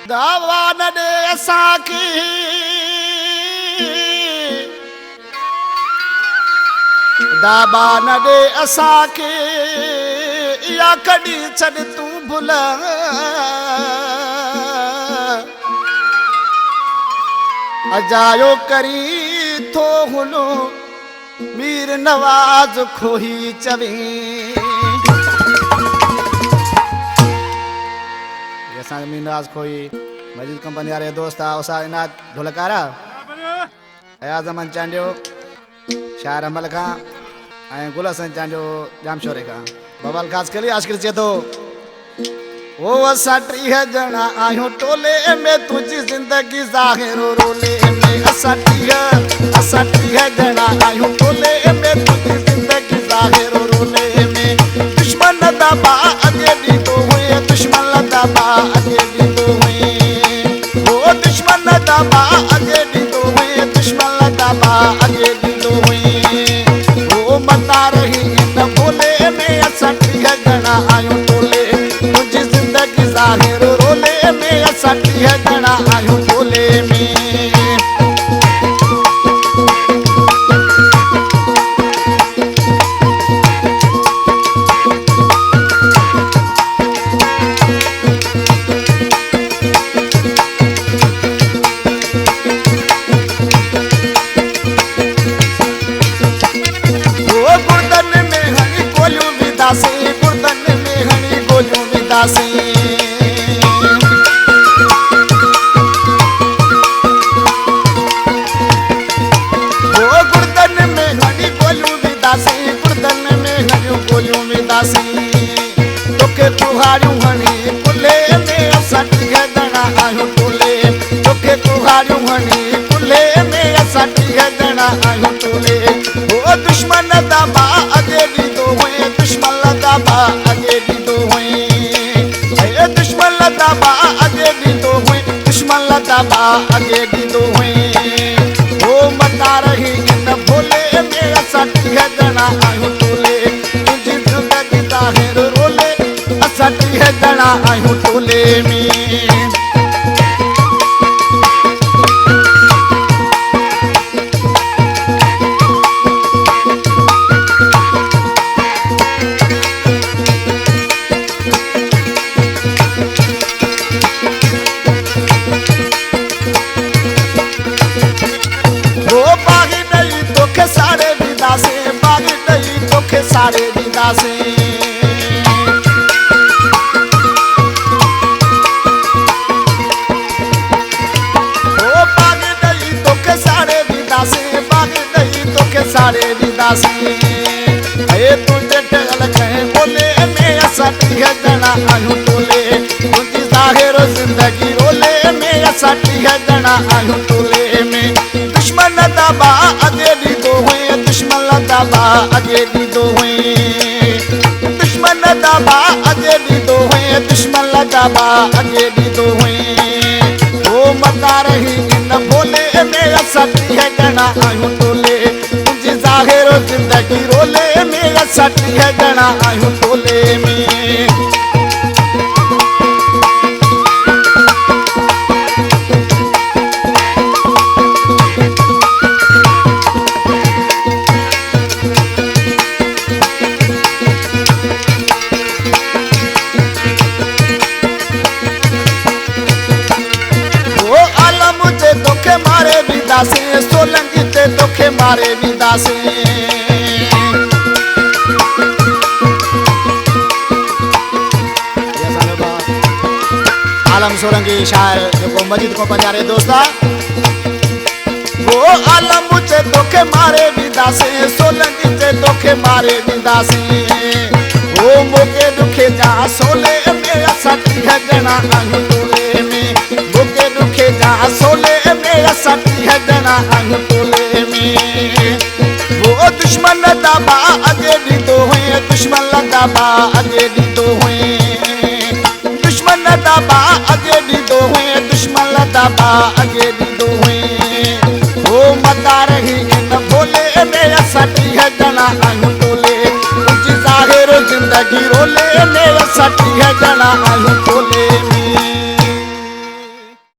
दावा न दे असांखे दाबा न दे असांखे या कॾहिं छॾ तूं भुल अजायो करी थो हुनो मीर नवाज खोही चवे असांजो मीर नवाज खोही मजीद कंपनी वारे दोस्त आहे उसा इनाद ढोलकारा अयाज़ अमन चांडियो शायर अमल खां ऐं गुल हसन चांडियो जामशोरे खां बबल ख़ासि कली आशिक़ चए थो ओ असां 30 ॼणा आहियूं टोले में तुंहिंजी ज़िंदगी ज़ाहिरो रोले में असां 30 ॼणा आहियूं टोले में तुंहिंजी ज़िंदगी ज़ाहिरो रोले में दुश्मन दबा अॻे ॾींदो हुए दुश्मन दबा अॻे ॾींदो हुए ओ दुश्मन दबा अॻे ॾींदो हुए दुश्मन दबा अॻे ॾींदो हुए ओ मता रही इन बोले में असां 30 ॼणा आहियूं टोले तुंहिंजी ज़िंदगी ज़ाहिरो रोले में असां 30 ॼणा आहियूं टोले में गुर्दन में हणी गोलियूं विदासीं गुर्दन में हणी गोलियूं विदासीं गुर्दन में हणियूं गोलियूं विदासीं तोखे कुहाड़ियूं हणी कुल्हे में असां 30 ॼणा आहियूं टोले तोखे कुहाड़ियूं हणी कुल्हे में असां 30 ॼणा आहियूं टोले ओ दुश्मन दबा अॻे ॾींदो हुए दुश्मन दबा अॻे ॾींदो हुए दुश्मन दबा अॻे ॾींदो हुए दुश्मन दबा अॻे ॾींदो हुए ओ मता रही इन भोले में असां 30 ॼणा आहियूं टोले तुंहिंजी ज़िंदगी ज़ाहिरो रोले असां 30 ॼणा आहियूं टोले में सारे दीदासे ओ बाग दई तोखे सारे दीदासे बाग दई तोखे सारे दीदासे ए तुझे ठल कहे बोले में असां 30 ॼणा आहियूं टोले तुंहिंजी ज़ाहिरो ज़िंदगी रोले में असां 30 ॼणा आहियूं टोले में दुश्मन दबा अॻे ॾींदो हुए दुश्मन दबा अॻे ॾींदो हुए दुश्मन दबा अॻे ॾींदो हुए दुश्मन दबा अॻे ॾींदो हुए ओ मता रही इन भोले में असां 30 ॼणा आहियूं टोले तुंहिंजी ज़ाहिरो ज़िंदगी रोले में असां 30 ॼणा आहियूं टोले में सोलंगी ते तोखे मारे ॾींदासीं आलम सोलंगी शायर जेको मजीद कंपनी वारे दोस्त आहे ओ आलम ते तोखे मारे ॾींदासीं सोलंगी ते तोखे मारे ॾींदासीं ओ मोके दुखे जा सोले में असां 30 ॼणा आहियूं टोले में मोके दुखे जा सोले में असां 30 ॼणा आहियूं टोले में ओ दुश्मन दबा अॻे ॾींदो हुए दुश्मन दबा अॻे ॾींदो हुए दुश्मन दबा अॻे ॾींदो हुए दुश्मन दबा अॻे ॾींदो हुए ओ मता रही इन भोले में असां 30 ॼणा आहियूं टोले तुंहिंजी ज़ाहिरो ज़िंदगी रोले में असां 30 ॼणा आहियूं